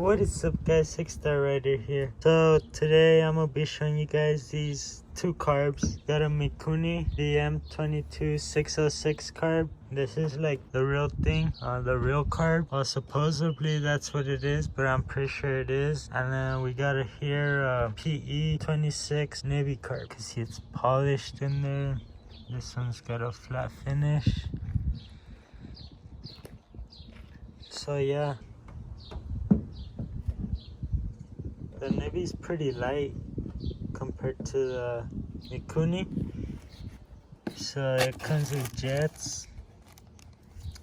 What is up guys, 6-Star Rider here. So today I'm gonna be showing you guys these two carbs. Got a MIKUNI VM22 606 carb. This is like the real thing, the real carb. Well, supposedly that's what it is, but I'm pretty sure it is. And then we got here PE26 NIBBI carb. Cause see, it's polished in there. This one's got a flat finish. So yeah, the NIBBI is pretty light compared to the MIKUNI. So it comes with jets.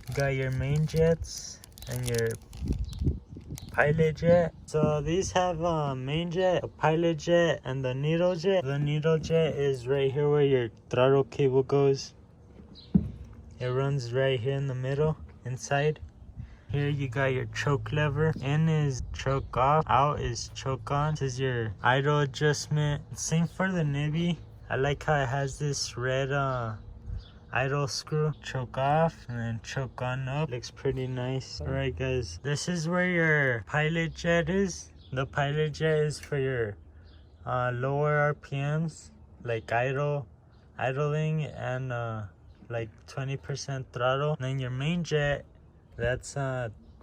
You got your main jets and your pilot jet. So these have a main jet, a pilot jet, and the needle jet. The needle jet is right here where your throttle cable goes. It runs right here in the middle, inside. Here you got your choke lever. In is choke off, out is choke on. This is your idle adjustment. Same for the NIBBI. I like how it has this red idle screw. Choke off and then choke on up. Looks pretty nice. Alright guys, this is where your pilot jet is. The pilot jet is for your lower RPMs, like idling and like 20% throttle. And then your main jet, that's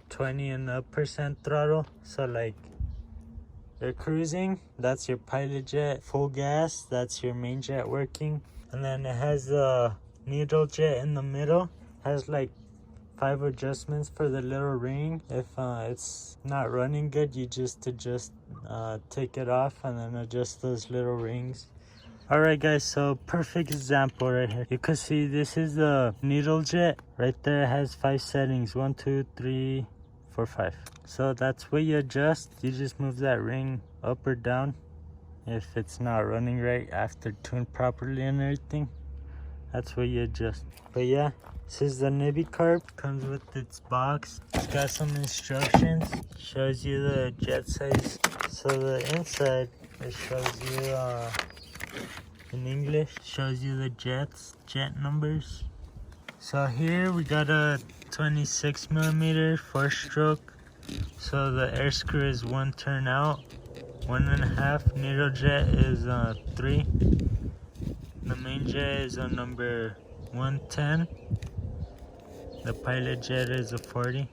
20 and up % throttle. So like you're cruising, that's your pilot jet. Full gas, that's your main jet working. And then it has the needle jet in the middle. Has like 5 adjustments for the little ring. If it's not running good, you just adjust, take it off and then adjust those little rings. Alright guys, so perfect example right here. You can see this is the needle jet. Right there it has 5 settings. 1, 2, 3, 4, 5. So that's what you adjust. You just move that ring up or down if it's not running right after tuned properly and everything. That's what you adjust. But yeah, this is the NIBBI carb. Comes with its box. It's got some instructions. Shows you the jet size. So the inside, it shows you in English, shows you the jet numbers. So here we got a 26mm 4-stroke. So the air screw is 1 turn out, 1.5. Needle jet is 3. The main jet is on number 110. The pilot jet is a 40.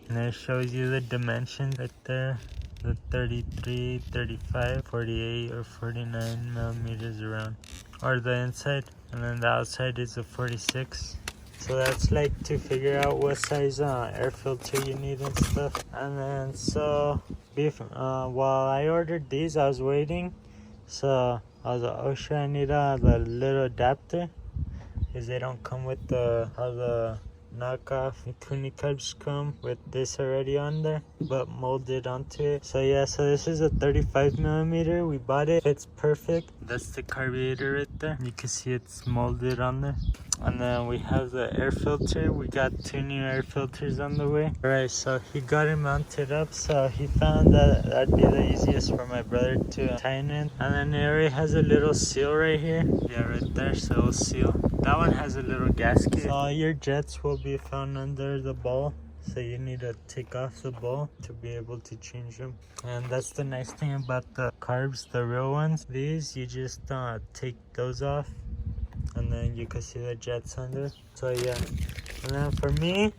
And it shows you the dimensions right there. The 33, 35, 48, or 49 millimeters around, or the inside. And then the outside is a 46. So that's like to figure out what size air filter you need and stuff. And then so while I ordered these, I was waiting. So I was like, oh shit, I need the little adapter, because they don't come with how the knockoff MIKUNI carbs come with this already on there, but molded onto it. So yeah, so this is a 35mm. We bought it. It's perfect. That's the carburator right there. You can see it's molded on there. And then we have the air filter. We got 2 new air filters on the way. Alright, so he got it mounted up. So he found that that'd be the easiest for my brother to tighten in. And then it already has a little seal right here. Yeah, right there. So it'll seal. That one has a little gasket. So all your jets will be found under the ball. So you need to take off the ball to be able to change them. And that's the nice thing about the carbs, the real ones. These, you just take those off, and then you can see the jets under. So yeah, and then for me,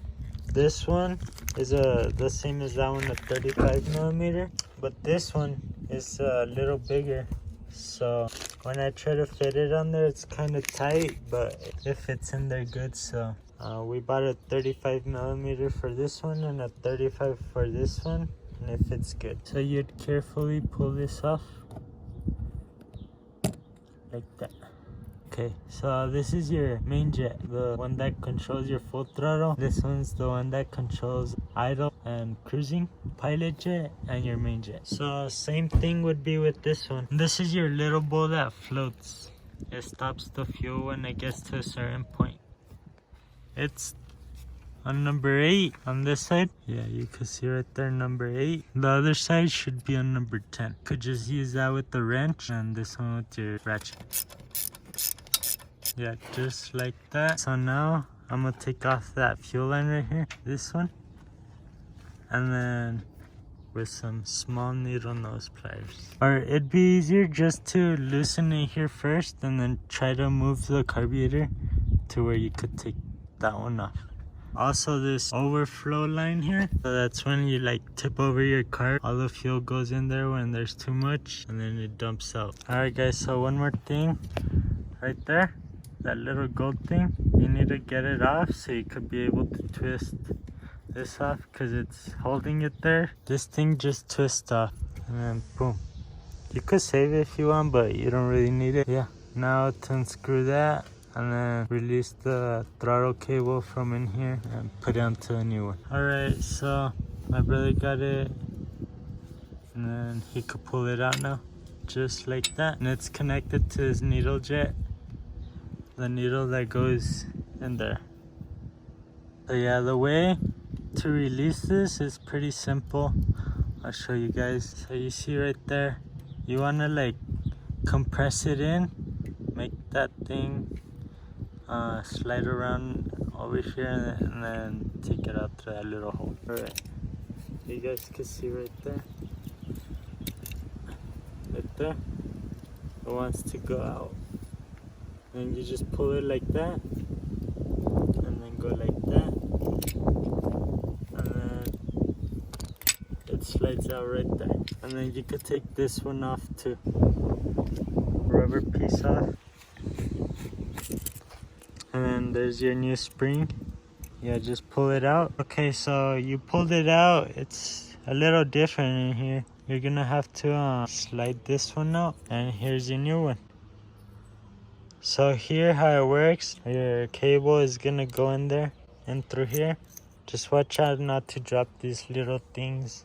this one is the same as that one, a 35mm, but this one is a little bigger. So when I try to fit it on there, it's kind of tight, but it fits in there good. So we bought a 35mm for this one and a 35 for this one, and it fits good. So you'd carefully pull this off like that. Okay, so this is your main jet, the one that controls your full throttle. This one's the one that controls idle and cruising. Pilot jet and your main jet. So same thing would be with this one. This is your little bowl that floats. It stops the fuel when it gets to a certain point. It's on number 8 on this side. Yeah, you can see right there, number 8. The other side should be on number 10. Could just use that with the wrench, and this one with your ratchet. Yeah, just like that. So now I'm gonna take off that fuel line right here, this one, and then with some small needle nose pliers. Or it'd be easier just to loosen it here first and then try to move the carburetor to where you could take that one off. Also, this overflow line here, so that's when you like tip over your car, all the fuel goes in there when there's too much and then it dumps out. Alright guys, so one more thing right there, that little gold thing, you need to get it off so you could be able to twist this off because it's holding it there. This thing just twists off and then boom. You could save it if you want, but you don't really need it. Yeah, now to unscrew that and then release the throttle cable from in here and put it onto a new one. Alright, so my brother got it and then he could pull it out now, just like that. And it's connected to his needle jet, the needle that goes in there. So yeah, the way to release this is pretty simple. I'll show you guys. So you see right there, you want to like compress it in, make that thing slide around over here and then take it out through that little hole. Alright, you guys can see right there, it wants to go out, and you just pull it like that and then go like that and then it slides out right there. And then you could take this one off too, rubber piece off. And then there's your new spring. Yeah, just pull it out. Okay, so you pulled it out. It's a little different in here. You're gonna have to slide this one out, and here's your new one. So here how it works, your cable is gonna go in there and through here. Just watch out not to drop these little things.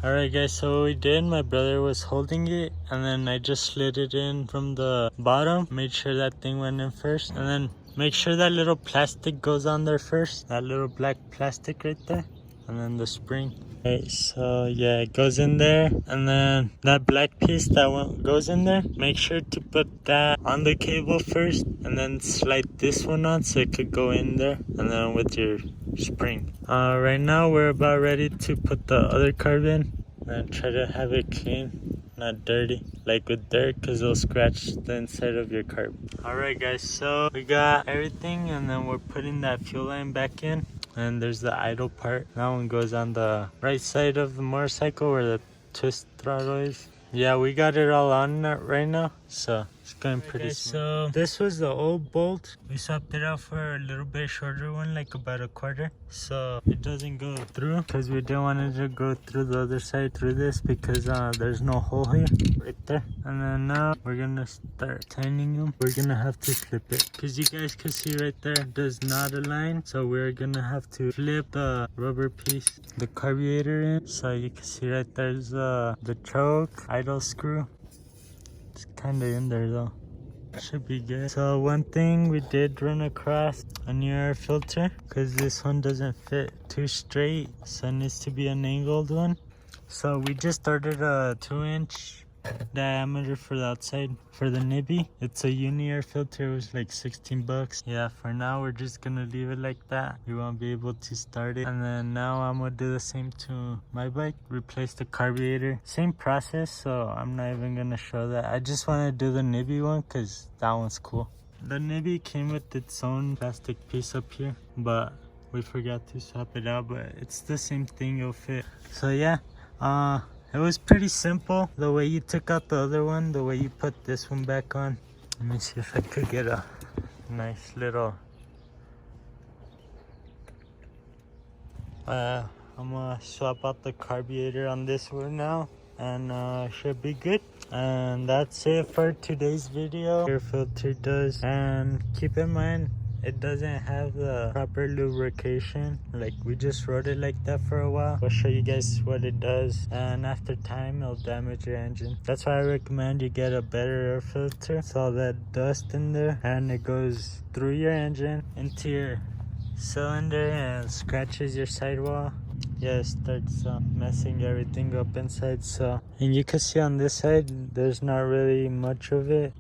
Alright guys, so what we did, my brother was holding it and then I just slid it in from the bottom, made sure that thing went in first, and then make sure that little plastic goes on there first, that little black plastic right there, and then the spring. Alright, so yeah, it goes in there, and then that black piece that one goes in there, make sure to put that on the cable first and then slide this one on so it could go in there, and then with your spring. Right now we're about ready to put the other carb in and try to have it clean, not dirty like with dirt, because it'll scratch the inside of your carb. Alright guys, so we got everything and then we're putting that fuel line back in, and there's the idle part. That one goes on the right side of the motorcycle where the twist throttle is. Yeah, we got it all on right now, so it's going pretty smooth. So this was the old bolt. We swapped it out for a little bit shorter one, like about a quarter, so it doesn't go through, because we didn't want it to go through the other side through this, because there's no hole here right there. And then now we're gonna start tightening them. We're gonna have to flip it, because you guys can see right there it does not align, so we're gonna have to flip the rubber piece, the carburetor in. So you can see right there's the choke idle screw. It's kind of in there though. Should be good. So one thing we did run across a new air filter, because this one doesn't fit too straight, so it needs to be an angled one. So we just ordered a 2-inch diameter for the outside for the NIBBI. It's a uni air filter. It was like 16 bucks. Yeah, for now we're just gonna leave it like that. We won't be able to start it. And then now I'm gonna do the same to my bike, replace the carburetor. Same process, so I'm not even gonna show that. I just want to do the NIBBI one because that one's cool. The NIBBI came with its own plastic piece up here, but we forgot to swap it out, but it's the same thing, it'll fit. So yeah, it was pretty simple. The way you took out the other one, the way you put this one back on. Let me see if I could get a nice little... I'm gonna swap out the carburetor on this one now, and should be good. And that's it for today's video. Air filter does, and keep in mind, it doesn't have the proper lubrication. Like, we just rode it like that for a while. I'll show you guys what it does, and after time it'll damage your engine. That's why I recommend you get a better air filter. It's all that dust in there, and it goes through your engine into your cylinder and scratches your sidewall. Yeah, it starts messing everything up inside. So, and you can see on this side there's not really much of it.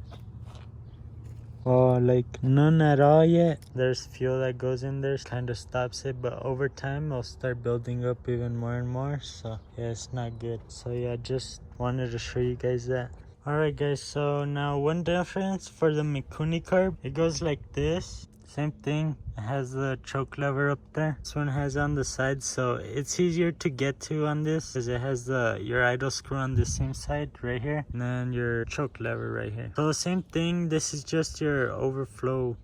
Well, like none at all yet. There's fuel that goes in there, kind of stops it, but over time it'll start building up even more and more. So yeah, it's not good. So yeah, just wanted to show you guys that. Alright guys, so now one difference for the Mikuni carb, it goes like this. Same thing, it has the choke lever up there. This one has on the side, so it's easier to get to on this because it has your idle screw on the same side right here, and then your choke lever right here. So same thing, this is just your overflow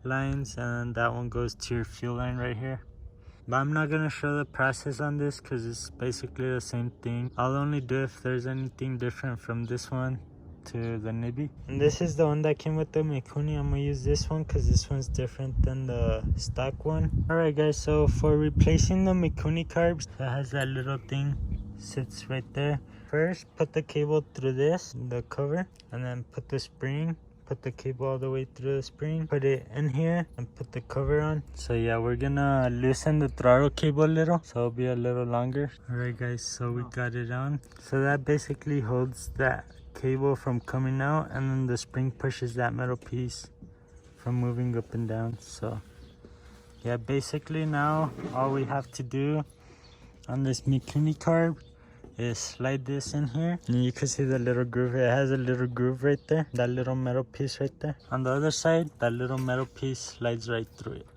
lines, and that one goes to your fuel line right here. But I'm not gonna show the process on this because it's basically the same thing. I'll only do if there's anything different from this one to the NIBBI. And this is the one that came with the Mikuni. I'm gonna use this one because this one's different than the stock one. Alright guys, so for replacing the Mikuni carbs, it has that little thing, sits right there. First, put the cable through this, the cover, and then put the spring. Put the cable all the way through the spring, put it in here, and put the cover on. So yeah, we're gonna loosen the throttle cable a little, so it'll be a little longer. Alright guys, so we got it on. So that basically holds that cable from coming out, and then the spring pushes that metal piece from moving up and down. So yeah, basically now all we have to do on this Mikuni carb is slide this in here, and you can see the little groove. It has a little groove right there, that little metal piece right there. On the other side, that little metal piece slides right through it.